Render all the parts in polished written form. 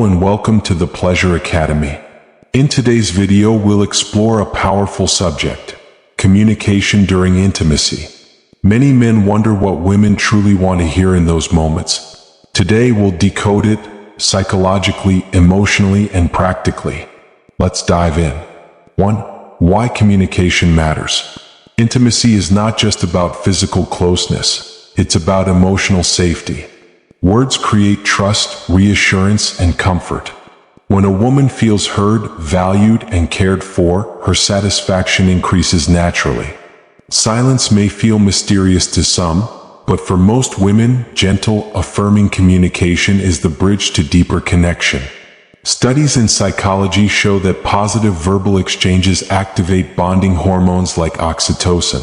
Hello and welcome to the Pleasure Academy. In today's video, we'll explore a powerful subject: communication during intimacy. Many men wonder what women truly want to hear in those moments. Today, we'll decode it psychologically, emotionally, and practically. Let's dive in. 1. Why communication matters. Intimacy is not just about physical closeness, it's about emotional safety. Words create trust, reassurance, and comfort. When a woman feels heard, valued, and cared for, her satisfaction increases naturally. Silence may feel mysterious to some, but for most women, gentle, affirming communication is the bridge to deeper connection. Studies in psychology show that positive verbal exchanges activate bonding hormones like oxytocin.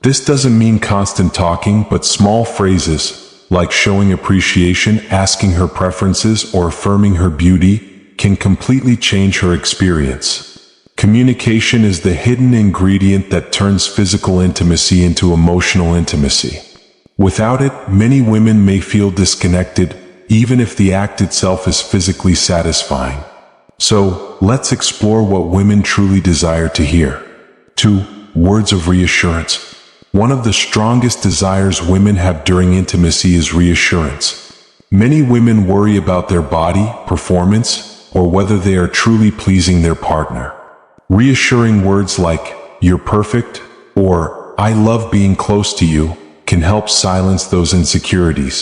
This doesn't mean constant talking, but small phrases, like showing appreciation, asking her preferences, or affirming her beauty, can completely change her experience. Communication is the hidden ingredient that turns physical intimacy into emotional intimacy. Without it, many women may feel disconnected, even if the act itself is physically satisfying. So, let's explore what women truly desire to hear. 2. Words of reassurance. One of the strongest desires women have during intimacy is reassurance. Many women worry about their body, performance, or whether they are truly pleasing their partner. Reassuring words like, "You're perfect," or "I love being close to you," can help silence those insecurities.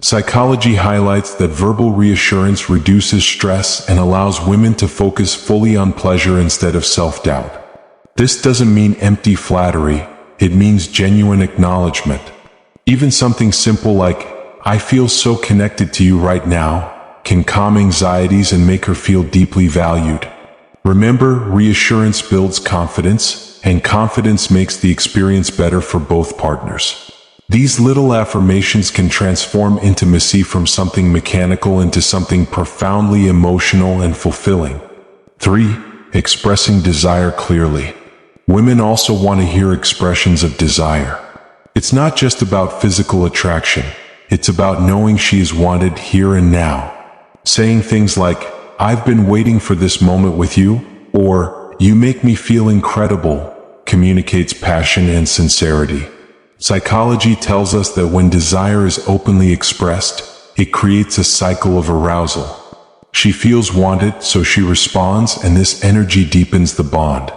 Psychology highlights that verbal reassurance reduces stress and allows women to focus fully on pleasure instead of self-doubt. This doesn't mean empty flattery. It means genuine acknowledgement. Even something simple like, "I feel so connected to you right now," can calm anxieties and make her feel deeply valued. Remember, reassurance builds confidence, and confidence makes the experience better for both partners. These little affirmations can transform intimacy from something mechanical into something profoundly emotional and fulfilling. 3. Expressing desire clearly. Women also want to hear expressions of desire. It's not just about physical attraction. It's about knowing she is wanted here and now. Saying things like, "I've been waiting for this moment with you," or "You make me feel incredible," communicates passion and sincerity. Psychology tells us that when desire is openly expressed, it creates a cycle of arousal. She feels wanted, so she responds, and this energy deepens the bond.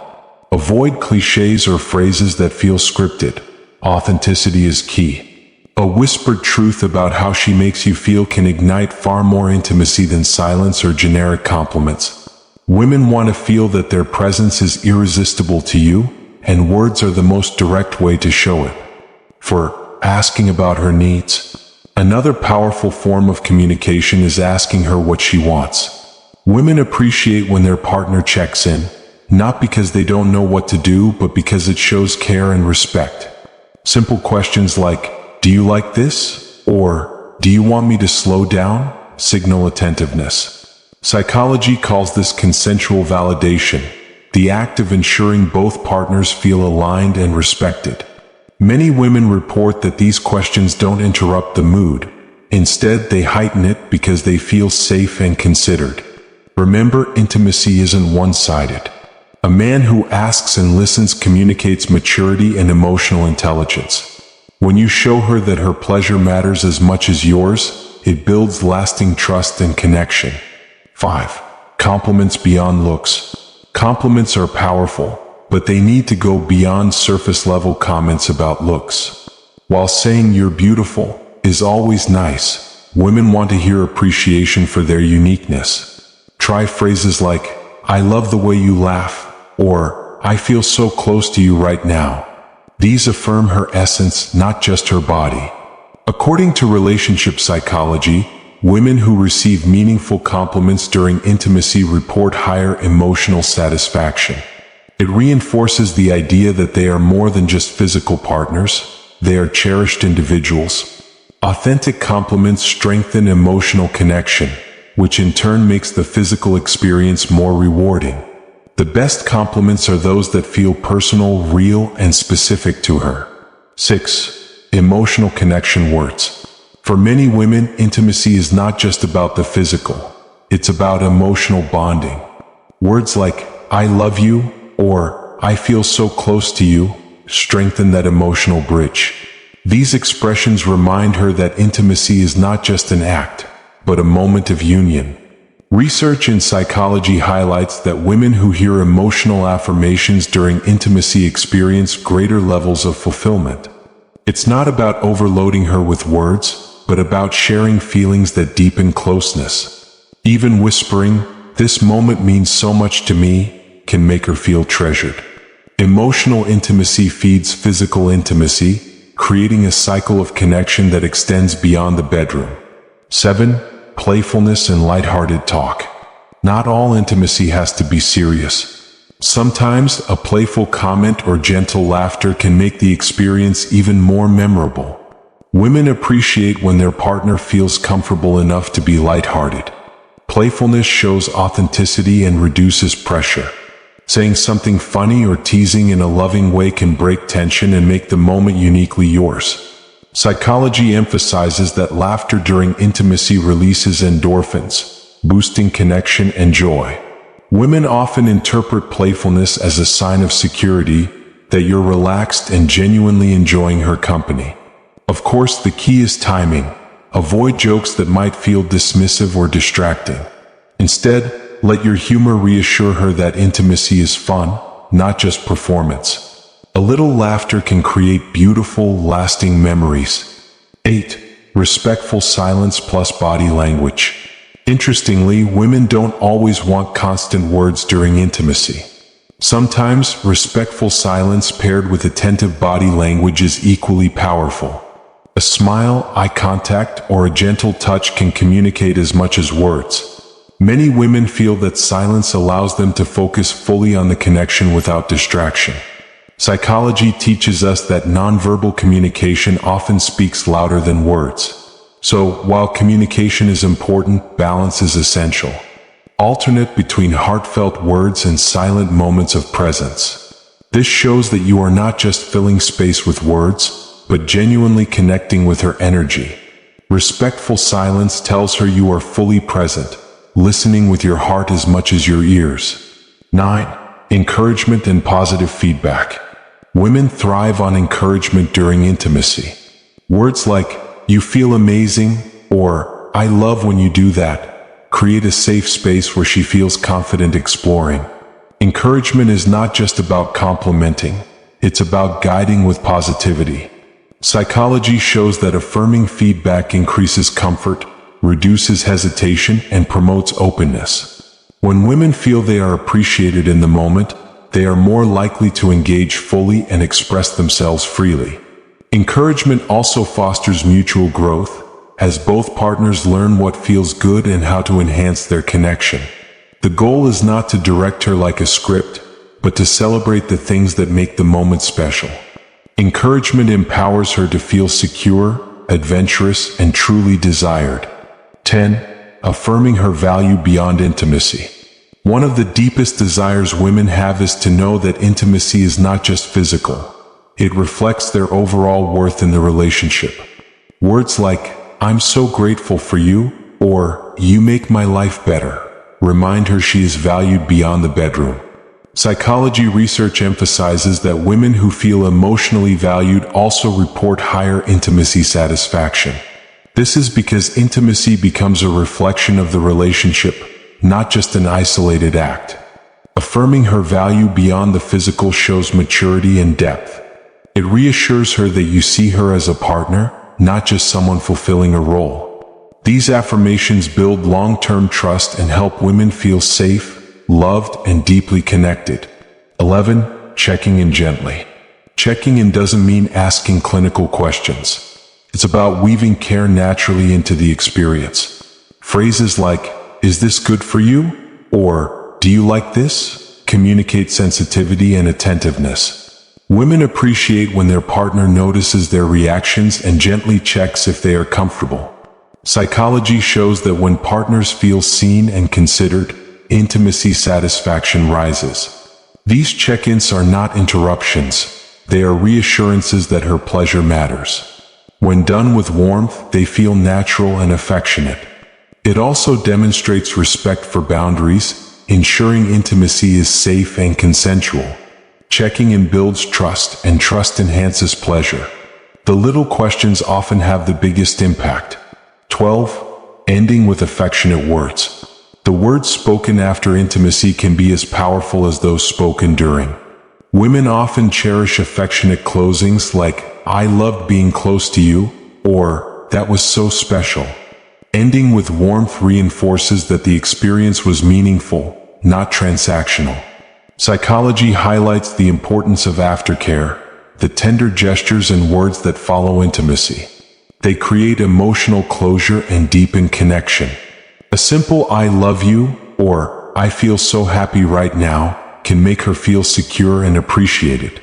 Avoid cliches or phrases that feel scripted. Authenticity is key. A whispered truth about how she makes you feel can ignite far more intimacy than silence or generic compliments. Women want to feel that their presence is irresistible to you, and words are the most direct way to show it. For asking about her needs. Another powerful form of communication is asking her what she wants. Women appreciate when their partner checks in, not because they don't know what to do, but because it shows care and respect. Simple questions like, "Do you like this?" or "Do you want me to slow down?" signal attentiveness. Psychology calls this consensual validation, the act of ensuring both partners feel aligned and respected. Many women report that these questions don't interrupt the mood. Instead, they heighten it because they feel safe and considered. Remember, intimacy isn't one-sided. A man who asks and listens communicates maturity and emotional intelligence. When you show her that her pleasure matters as much as yours, it builds lasting trust and connection. 5. Compliments beyond looks. Compliments are powerful, but they need to go beyond surface-level comments about looks. While saying "you're beautiful" is always nice, women want to hear appreciation for their uniqueness. Try phrases like, "I love the way you laugh," or "I feel so close to you right now." These affirm her essence, not just her body. According to relationship psychology, women who receive meaningful compliments during intimacy report higher emotional satisfaction. It reinforces the idea that they are more than just physical partners, they are cherished individuals. Authentic compliments strengthen emotional connection, which in turn makes the physical experience more rewarding. The best compliments are those that feel personal, real, and specific to her. 6. Emotional connection words. For many women, intimacy is not just about the physical. It's about emotional bonding. Words like, I love you, or I feel so close to you, strengthen that emotional bridge. These expressions remind her that intimacy is not just an act, but a moment of union. Research in psychology highlights that women who hear emotional affirmations during intimacy experience greater levels of fulfillment. It's not about overloading her with words, but about sharing feelings that deepen closeness. Even whispering, "This moment means so much to me," can make her feel treasured. Emotional intimacy feeds physical intimacy, creating a cycle of connection that extends beyond the bedroom. 7. Playfulness and lighthearted talk. Not all intimacy has to be serious. Sometimes a playful comment or gentle laughter can make the experience even more memorable. Women appreciate when their partner feels comfortable enough to be lighthearted. Playfulness shows authenticity and reduces pressure. Saying something funny or teasing in a loving way can break tension and make the moment uniquely yours. Psychology emphasizes that laughter during intimacy releases endorphins, boosting connection and joy. Women often interpret playfulness as a sign of security, that you're relaxed and genuinely enjoying her company. Of course, the key is timing. Avoid jokes that might feel dismissive or distracting. Instead, let your humor reassure her that intimacy is fun, not just performance. A little laughter can create beautiful, lasting memories. 8. Respectful silence plus body language. Interestingly, women don't always want constant words during intimacy. Sometimes, respectful silence paired with attentive body language is equally powerful. A smile, eye contact, or a gentle touch can communicate as much as words. Many women feel that silence allows them to focus fully on the connection without distraction. Psychology teaches us that nonverbal communication often speaks louder than words. So, while communication is important, balance is essential. Alternate between heartfelt words and silent moments of presence. This shows that you are not just filling space with words, but genuinely connecting with her energy. Respectful silence tells her you are fully present, listening with your heart as much as your ears. 9. Encouragement and positive feedback. Women thrive on encouragement during intimacy. Words like, "You feel amazing," or "I love when you do that," create a safe space where she feels confident exploring. Encouragement is not just about complimenting, it's about guiding with positivity. Psychology shows that affirming feedback increases comfort, reduces hesitation, and promotes openness. When women feel they are appreciated in the moment, they are more likely to engage fully and express themselves freely. Encouragement also fosters mutual growth, as both partners learn what feels good and how to enhance their connection. The goal is not to direct her like a script, but to celebrate the things that make the moment special. Encouragement empowers her to feel secure, adventurous, and truly desired. 10. Affirming her value beyond intimacy. One of the deepest desires women have is to know that intimacy is not just physical. It reflects their overall worth in the relationship. Words like, "I'm so grateful for you," or "You make my life better," remind her she is valued beyond the bedroom. Psychology research emphasizes that women who feel emotionally valued also report higher intimacy satisfaction. This is because intimacy becomes a reflection of the relationship, not just an isolated act. Affirming her value beyond the physical shows maturity and depth. It reassures her that you see her as a partner, not just someone fulfilling a role. These affirmations build long-term trust and help women feel safe, loved, and deeply connected. 11. Checking in gently. Checking in doesn't mean asking clinical questions. It's about weaving care naturally into the experience. Phrases like, "Is this good for you?" or "Do you like this?" communicate sensitivity and attentiveness. Women appreciate when their partner notices their reactions and gently checks if they are comfortable. Psychology shows that when partners feel seen and considered, intimacy satisfaction rises. These check-ins are not interruptions. They are reassurances that her pleasure matters. When done with warmth, they feel natural and affectionate. It also demonstrates respect for boundaries, ensuring intimacy is safe and consensual. Checking in builds trust, and trust enhances pleasure. The little questions often have the biggest impact. 12. Ending with affectionate words. The words spoken after intimacy can be as powerful as those spoken during. Women often cherish affectionate closings like, "I loved being close to you," or "that was so special." Ending with warmth reinforces that the experience was meaningful, not transactional. Psychology highlights the importance of aftercare, the tender gestures and words that follow intimacy. They create emotional closure and deepen connection. A simple "I love you" or "I feel so happy right now" can make her feel secure and appreciated.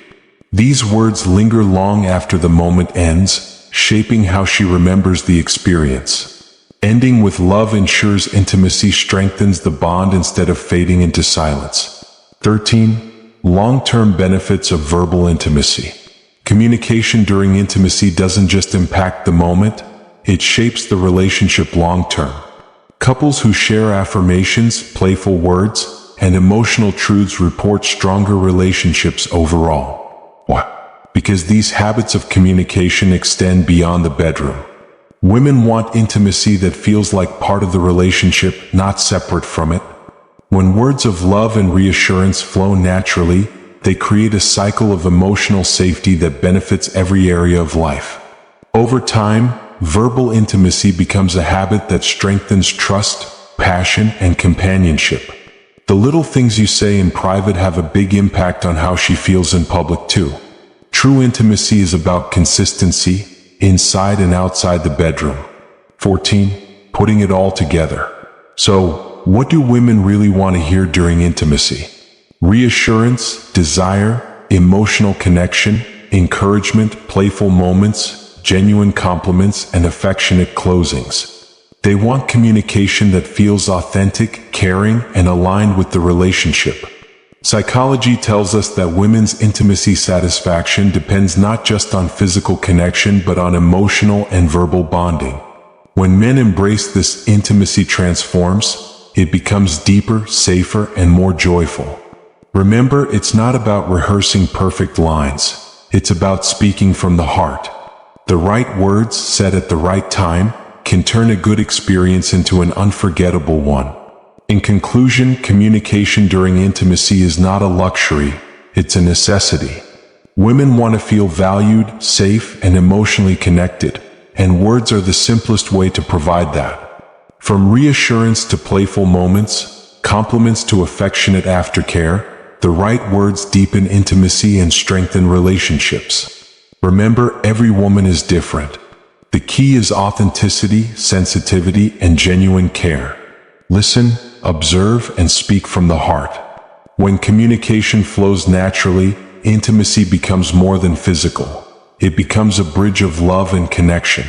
These words linger long after the moment ends, shaping how she remembers the experience. Ending with love ensures intimacy strengthens the bond instead of fading into silence. 13. Long-term benefits of verbal intimacy. Communication during intimacy doesn't just impact the moment, it shapes the relationship long-term. Couples who share affirmations, playful words, and emotional truths report stronger relationships overall. Why? Because these habits of communication extend beyond the bedroom. Women want intimacy that feels like part of the relationship, not separate from it. When words of love and reassurance flow naturally, they create a cycle of emotional safety that benefits every area of life. Over time, verbal intimacy becomes a habit that strengthens trust, passion, and companionship. The little things you say in private have a big impact on how she feels in public too. True intimacy is about consistency, inside and outside the bedroom. 14. Putting it all together. So, what do women really want to hear during intimacy? Reassurance, desire, emotional connection, encouragement, playful moments, genuine compliments, and affectionate closings. They want communication that feels authentic, caring, and aligned with the relationship. Psychology tells us that women's intimacy satisfaction depends not just on physical connection but on emotional and verbal bonding. When men embrace this, intimacy transforms, it becomes deeper, safer, and more joyful. Remember, it's not about rehearsing perfect lines, it's about speaking from the heart. The right words said at the right time can turn a good experience into an unforgettable one. In conclusion, communication during intimacy is not a luxury, it's a necessity. Women want to feel valued, safe, and emotionally connected, and words are the simplest way to provide that. From reassurance to playful moments, compliments to affectionate aftercare, the right words deepen intimacy and strengthen relationships. Remember, every woman is different. The key is authenticity, sensitivity, and genuine care. Listen, observe, and speak from the heart. When communication flows naturally, intimacy becomes more than physical. It becomes a bridge of love and connection.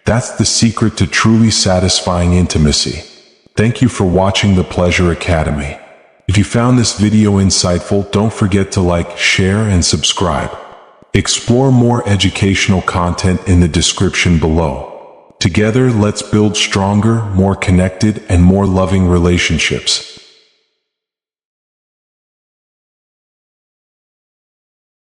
That's the secret to truly satisfying intimacy. Thank you for watching the Pleasure Academy. If you found this video insightful, don't forget to like, share, and subscribe. Explore more educational content in the description below. Together, let's build stronger, more connected, and more loving relationships.